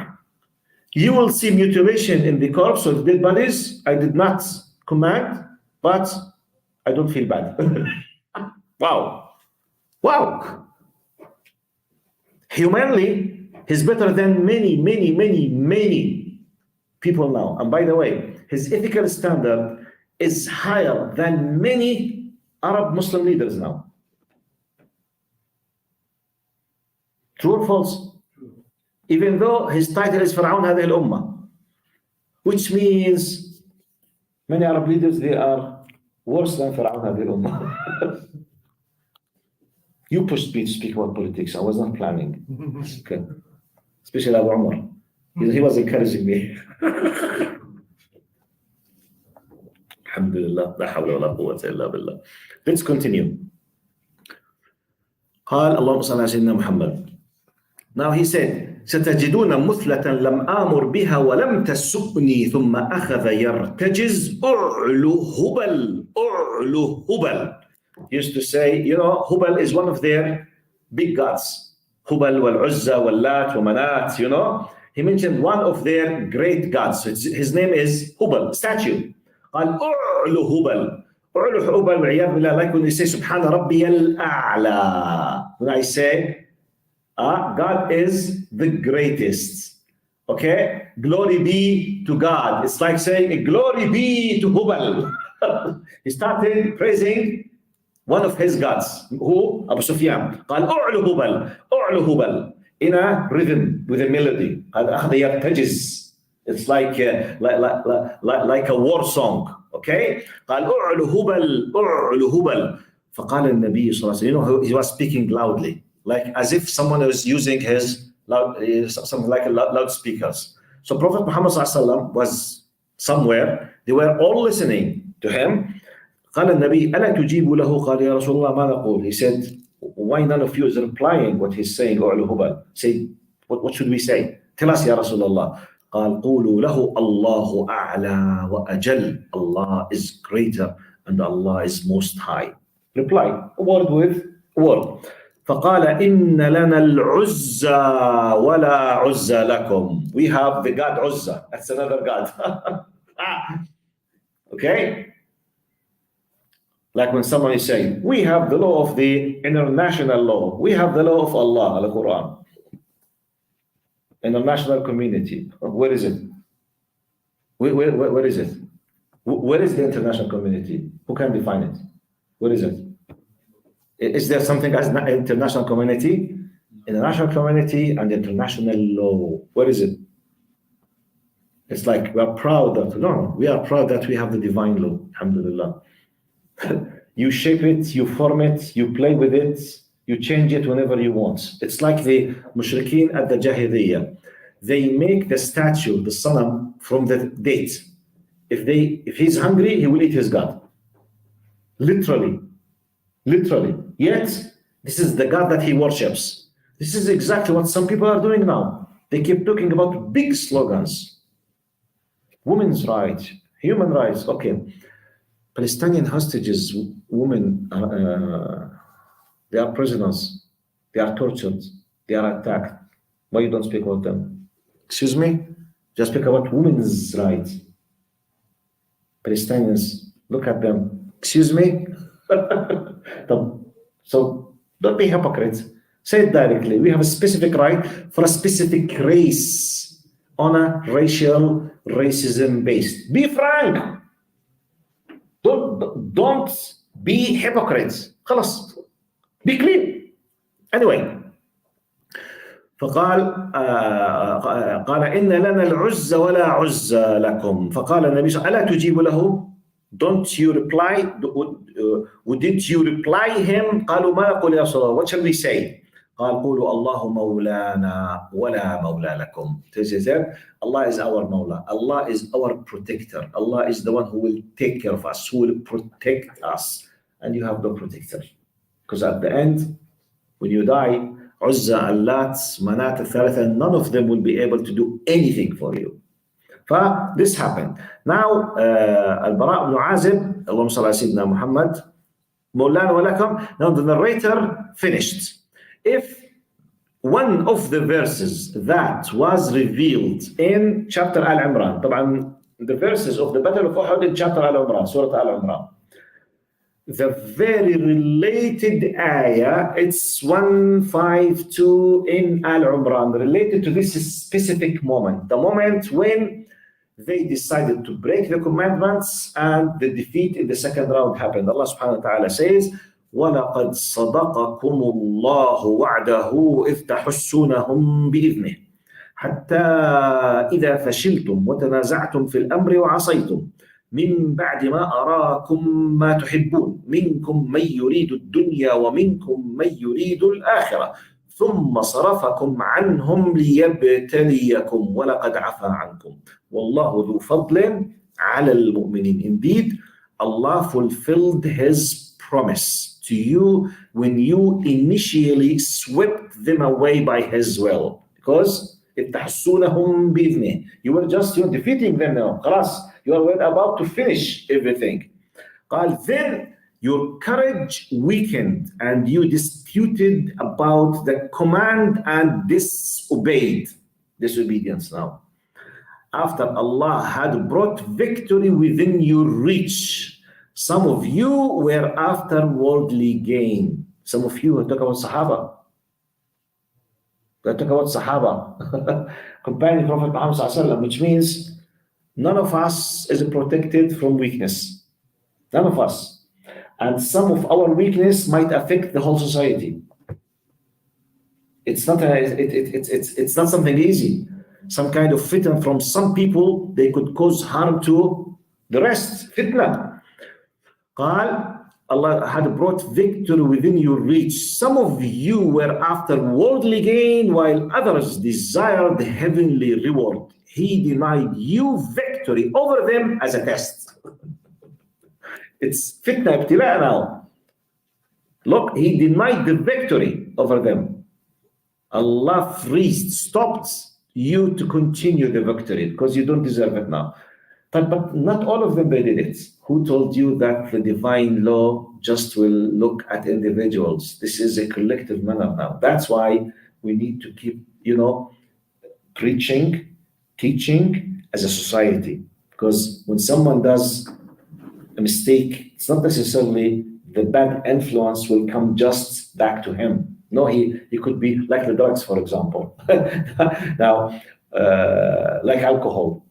You will see mutilation in the corpse of dead bodies. I did not command, but I don't feel bad. Wow. Wow. Humanly, he's better than many people now. And by the way, his ethical standard is higher than many Arab Muslim leaders now. True or false? Even though his title is Fir'aun هذه الأمة, which means many Arab leaders, they are worse than Fir'aun هذه الأمة. You pushed me to speak about politics. I was not planning. Okay. Especially Abu Umar. He was encouraging me. Alhamdulillah. لا حول ولا قوة إلا بالله. Let's continue. قال اللهم صل على سيدنا محمد. Now he said, ستجدون مثلة لم آمر بها ولم تسؤني ثم أخذ يرتجز أعلو هبل أعلو هبل. He used to say, you know, Hubal is one of their big gods. Hubal wal Uzza wal Lat wal Manat, you know. He mentioned one of their great gods. His name is Hubal, statue. قال أعلو هبل. أعلو هبل والعياذ بالله, like when we say سبحان ربي الأعلى. When I say, God is the greatest. Okay? Glory be to God. It's like saying, glory be to Hubal. He started praising one of his gods, who? Abu Sufyan. قال أعلو هبل أعلو هبل, in a rhythm, with a melody. أخذ يرتجز. It's like a war song. Okay? قال أعلو هبل أعلو هبل. فقال النبي صلى الله عليه وسلم, you know, he was speaking loudly, like as if someone was using his something like loudspeakers. So Prophet Muhammad صلى الله عليه وسلم was somewhere. They were all listening to him. قال النبي ألا تجيب له؟ قال يا رسول الله ما نقول. He said, why none of you is replying what he's saying? أعلو هبل. Say, what should we say? Tell us يا رسول الله. قال قولوا له الله أعلى وأجل. Allah is greater and Allah is most high. Reply, a word with a word. فقال إن لنا العزى ولا عزى لكم. We have the God Uzza. That's another God. Okay? Like when someone is saying, we have the law of the international law. We have the law of Allah, Al-Quran. International community. Where is it? Where is it? Where is the international community? Who can define it? Where is it? Is there something as an international community? International community and international law. Where is it? It's like we are proud that, no, we are proud that we have the divine law. Alhamdulillah. You shape it, you form it, you play with it, you change it whenever you want. It's like the mushrikeen at the Jahiliyyah. They make the statue, the sanam, from the date. If he's hungry, he will eat his God. Literally. Yet, this is the God that he worships. This is exactly what some people are doing now. They keep talking about big slogans. Women's rights, human rights, okay. Palestinian hostages, women, they are prisoners. They are tortured. They are attacked. Why you don't speak about them? Excuse me? Just speak about women's rights. Palestinians, look at them. Excuse me? So don't be hypocrites. Say it directly. We have a specific right for a specific race on a racial racism based. Be frank. Don't be hypocrites. خلاص. Be clear. Anyway. فقال قال إن لنا العز ولا عز لكم فقال النبي صلى الله عليه وسلم ألا تجيب له don't you reply didn't you reply him قالوا ما نقول يا رسول الله what shall we say قال قولوا الله مولانا ولا مولى لكم Allah is our Mawla, Allah is our protector, Allah is the one who will take care of us, who will protect us, and you have no protector, because at the end when you die Uzza, Allat, Manat, al-Thalatha, none of them will be able to do anything for you. This happened. Now, Al-Bara ibn Azib, Allahumma salli ala Sayyidina Muhammad, Mawlana wa lakum. Now the narrator finished. If one of the verses that was revealed in chapter Al-Imran, طبعا the verses of the Battle of Uhud in chapter Al-Imran, Surah Al-Imran, the very related ayah, it's 152 in Al-Imran, related to this specific moment, the moment when they decided to break the commandments and the defeat in the second round happened. Allah subhanahu wa ta'ala says, وَلَقَدْ صَدَقَكُمُ اللَّهُ وَعْدَهُ إِذْ تَحُسُّونَهُمْ بِإِذْنِهِ حَتَّى إِذَا فَشِلْتُمْ وَتَنَازَعْتُمْ فِي الْأَمْرِ وَعَصَيْتُمْ من بعد ما أراكم ما تحبون منكم من يريد الدنيا ومنكم من يريد الآخرة ثم صرفكم عنهم ليبتليكم ولقد عفا عنكم والله ذو فضل على المؤمنين. Indeed, Allah fulfilled His promise to you when you initially swept them away by His will, because تحسونهم بإذنه, you're defeating them now. خلاص, you are about to finish everything. قال, then your courage weakened and you disputed about the command and disobedience now. After Allah had brought victory within your reach, some of you were after worldly gain. Some of you, talk about Sahaba. Talk about Sahaba, companion Prophet Muhammad sallallahu alaihi wasallam, which means none of us is protected from weakness. None of us. And some of our weakness might affect the whole society. It's not something easy. Some kind of fitna from some people, they could cause harm to the rest. Fitna. قال, Allah had brought victory within your reach. Some of you were after worldly gain, while others desired heavenly reward. He denied you victory over them as a test. It's fitna ibtila now. Look, He denied the victory over them. Allah stopped you to continue the victory because you don't deserve it now. But not all of them, they did it. Who told you that the divine law just will look at individuals? This is a collective manner now. That's why we need to keep, preaching, teaching as a society. Because when someone does a mistake, it's not necessarily the bad influence will come just back to him. No, he could be like the drugs, for example. Now, like alcohol.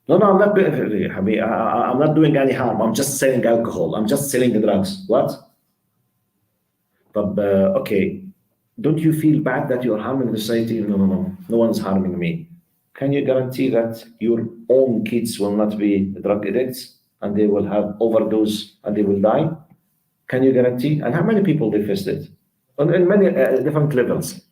No, I'm not. I'm not doing any harm. I'm just selling alcohol. I'm just selling the drugs. What? But okay, don't you feel bad that you're harming the society? No. No one's harming me. Can you guarantee that your own kids will not be drug addicts and they will have overdose and they will die? Can you guarantee? And how many people they faced it? In many different levels.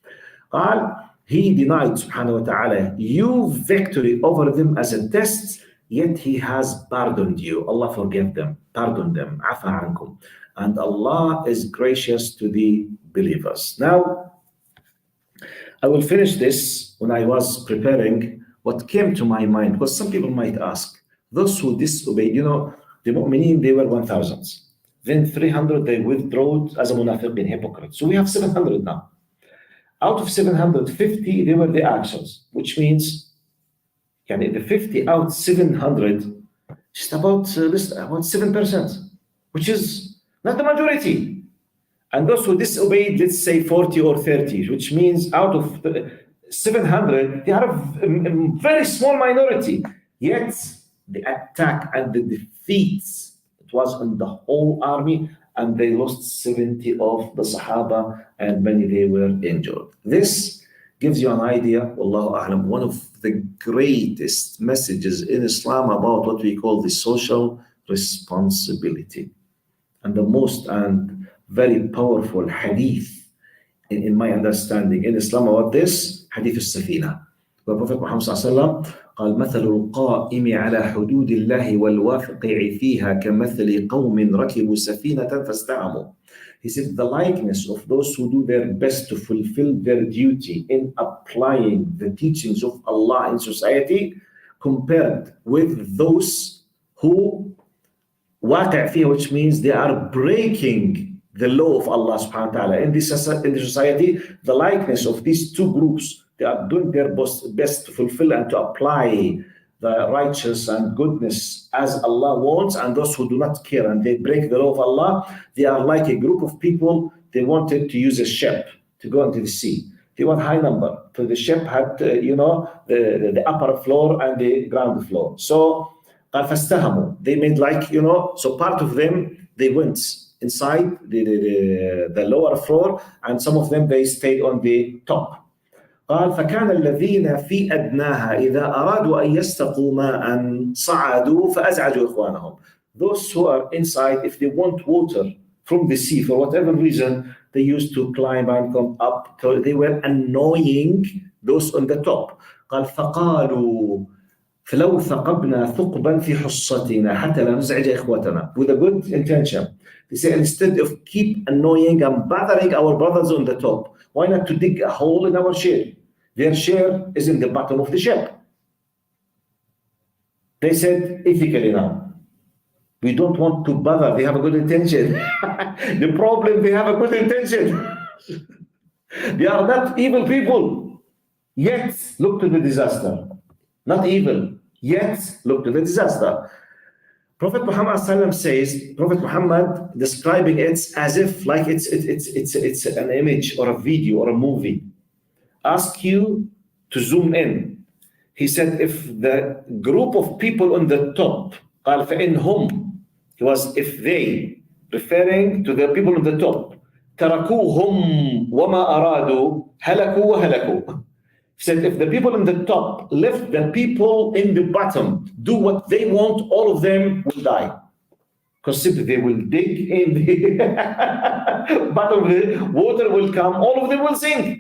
He denied, subhanahu wa ta'ala, you victory over them as a test, yet He has pardoned you. Allah forgave them, pardoned them, afa ankum. And Allah is gracious to the believers. Now, I will finish this. When I was preparing, what came to my mind, because some people might ask, those who disobeyed, the mu'mineen, they were 1,000. Then 300, they withdrew as a munafiqin, hypocrite. So we have 700 now. Out of 750, they were the actions, which means the 50 out 700, just about 7%, which is not the majority. And those who disobeyed, let's say 40 or 30, which means out of 700, they are a very small minority. Yet the attack and the defeats, it was on the whole army, and they lost 70 of the Sahaba, and many they were injured. This gives you an idea, Wallahu A'lam, one of the greatest messages in Islam about what we call the social responsibility. And the most and very powerful hadith in my understanding in Islam about this, hadith al-Safina. Where Prophet Muhammad sallallahu قال مثل القائم على حدود الله والواقع فيها كمثل قوم ركبوا سفينة فاستعموا. He said the likeness of those who do their best to fulfill their duty in applying the teachings of Allah in society compared with those who واقع فيها, which means they are breaking the law of Allah subhanahu wa ta'ala. In the society, the likeness of these two groups, they are doing their best to fulfill and to apply the righteous and goodness as Allah wants, and those who do not care and they break the law of Allah, they are like a group of people. They wanted to use a ship to go into the sea. They want high number. So the ship had, the upper floor and the ground floor. So they made like, so part of them, they went inside the lower floor, and some of them, they stayed on the top. قال فكان الذين في أدناها إذا أرادوا أن يستقوا ماء صعدوا فأزعجوا إخوانهم. Those who are inside, if they want water from the sea for whatever reason, they used to climb and come up. So they were annoying those on the top. قال فقالوا فلو ثقبنا ثقبا في حصتنا حتى لا نزعج إخوتنا. With a good intention. They say, instead of keep annoying and bothering our brothers on the top, why not to dig a hole in our share? Their share is in the bottom of the ship. They said, ethically now, we don't want to bother. They have a good intention. The problem, they have a good intention. They are not evil people. Yet, look to the disaster. Not evil. Yet, look to the disaster. Prophet Muhammad says, Prophet Muhammad describing it as if like it's an image or a video or a movie. Ask you to zoom in. He said, if the group of people on the top, قال فإنهم, it was if they, referring to the people on the top, تركوهم وما أرادوا هلكوا وهلكوا. He said, if the people in the top left the people in the bottom, do what they want, all of them will die. Because simply they will dig in the bottom of the water will come, all of them will sink.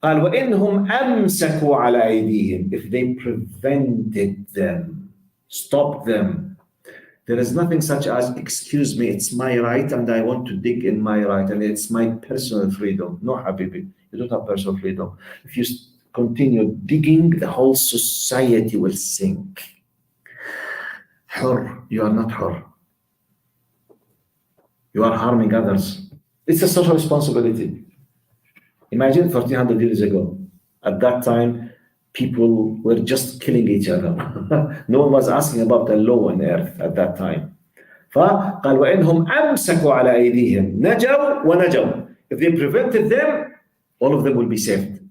قال وإنهم أمسكوا على أيديهم, if they prevented them, stopped them. There is nothing such as, excuse me, it's my right and I want to dig in my right and it's my personal freedom. No, Habibi, you don't have personal freedom. If you continue digging, the whole society will sink. Hur, you are not hur. You are harming others. It's a social responsibility. Imagine 1400 years ago. At that time, people were just killing each other. No one was asking about the law on earth at that time. فقال وإنهم أمسكوا على أيديهم نجوا ونجوا. If they prevented them, all of them will be saved.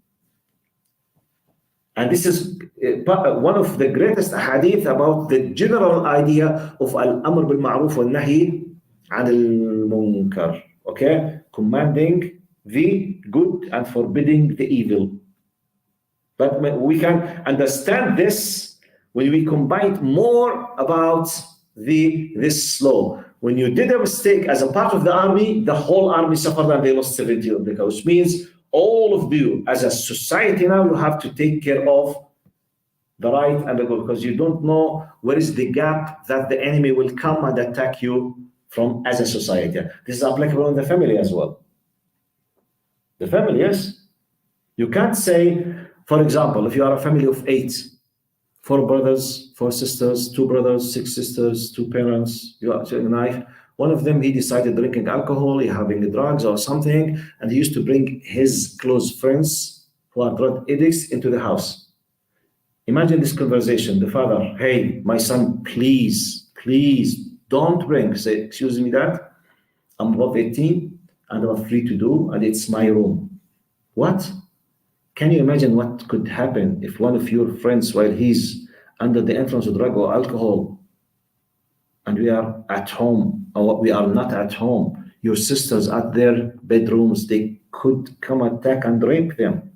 And this is one of the greatest hadith about the general idea of al-amr bil-ma'ruf wal-nahi al-munkar. Okay? Commanding the good and forbidding the evil. But we can understand this when we combine more about this law. When you did a mistake as a part of the army, the whole army suffered and they lost 70 of the coast. Which means all of you as a society now, you have to take care of the right and the good, because you don't know where is the gap that the enemy will come and attack you from as a society. This is applicable in the family as well. The family, yes. You can't say, for example, if you are a family of 8, 4 brothers, 4 sisters, 2 brothers, 6 sisters, 2 parents, you are a knife. One of them, he decided drinking alcohol, he having drugs or something, and he used to bring his close friends who are drug addicts into the house. Imagine this conversation. The father, hey, my son, please don't bring. Say, excuse me, dad, I'm above 18. and I'm free to do, and it's my room. What? Can you imagine what could happen if one of your friends, while he's under the influence of drug or alcohol, and we are at home, or we are not at home, your sisters at their bedrooms, they could come attack and rape them.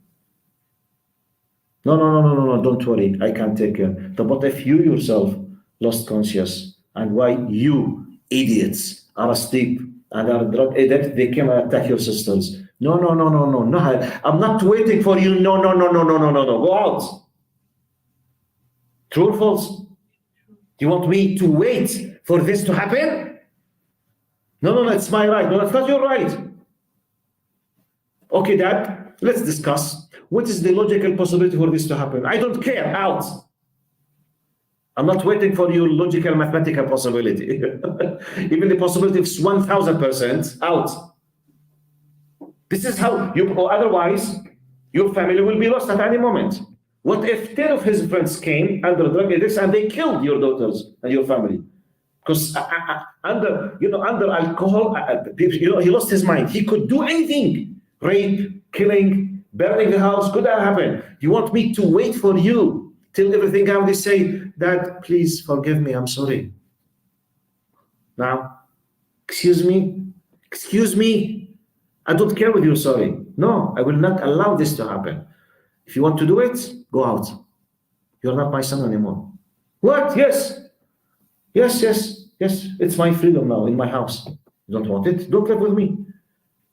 No, no, no, no, no, no, don't worry, I can take care. But if you yourself lost conscious, and why you idiots are asleep and are drug addict, they came and attack your sisters. No, no, no, no, no, no, I'm not waiting for you. No, no, no, no, no, no, no, no, go out. True or false? Do you want me to wait for this to happen? No, no, no, it's my right. No, it's not your right. Okay, Dad, let's discuss. What is the logical possibility for this to happen? I don't care. Out. I'm not waiting for your logical mathematical possibility. Even the possibility of 1,000% out. This is how you, or otherwise, your family will be lost at any moment. What if 10 of his friends came under drug addicts and they killed your daughters and your family? Because under alcohol, he lost his mind. He could do anything: rape, killing, burning the house. Could that happen? You want me to wait for you till everything comes? They say, Dad, please forgive me. I'm sorry. Now, excuse me. I don't care whether you're sorry. No, I will not allow this to happen. If you want to do it, go out. You're not my son anymore. What? Yes. It's my freedom now in my house. You don't want it? Don't live with me.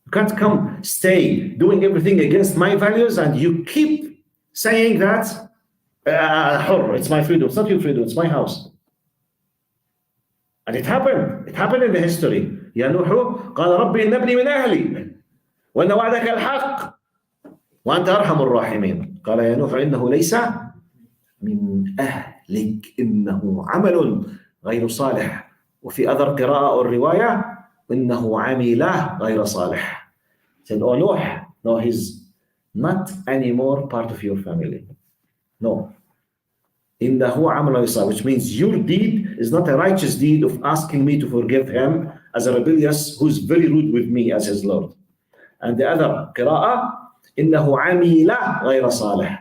You can't come, stay, doing everything against my values, and you keep saying that, it's my freedom. It's not your freedom, it's my house. And it happened. It happened in the history. يا نوح قال ربي إن ابني من أهلي وإن وعدك الحق وأنت أرحم الراحمين. قال يا نوح إنه ليس من أهلك إنه عمل غير صالح. وفي other قراءة أو الرواية إنه عمله غير صالح. Said, oh Noah, no, he's not anymore part of your family. No. إنه عمل غير صالح, which means your deed is not a righteous deed of asking me to forgive him as a rebellious who's very rude with me as his Lord. And the other قراءة إنه عمله غير صالح.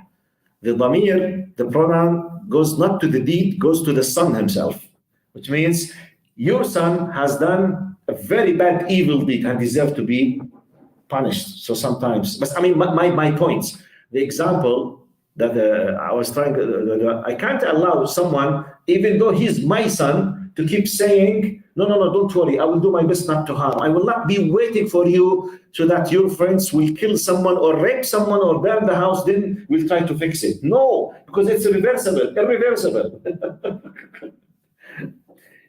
The ضمير, the pronoun goes not to the deed, goes to the son himself, which means your son has done a very bad evil deed and deserves to be punished. So sometimes, but I mean, my points, the example that I was trying, I can't allow someone, even though he's my son, to keep saying, no, don't worry, I will do my best not to harm. I will not be waiting for you so that your friends will kill someone or rape someone or burn the house, then we'll try to fix it. No, because it's irreversible.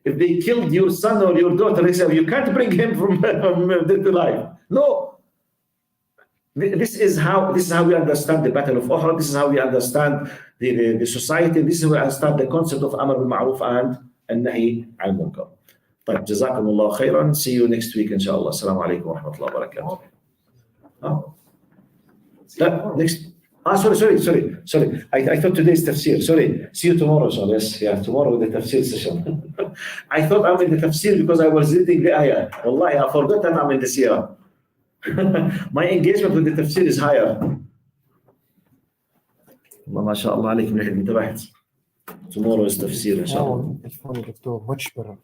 If they killed your son or your daughter, you can't bring him from death to life. No. This is how we understand the Battle of Uhud. This is how we understand the society. This is how we understand the concept of Amr bil Ma'ruf and النهي عن المنكر. طيب جزاكم الله خيرا. See you next week إن شاء الله. السلام عليكم ورحمة الله وبركاته. Next. Sorry. I thought today is tafsir. Sorry. See you tomorrow. So yes, tomorrow with the tafsir session. I thought I'm in the tafsir because I was reading the ayah. Wallahi, I forgot that I'm in the seerah. My engagement with the tafsir is higher. ما شاء الله عليك من انتبهت. Tomorrow is tafsir إن شاء الله. الفون دكتور much better.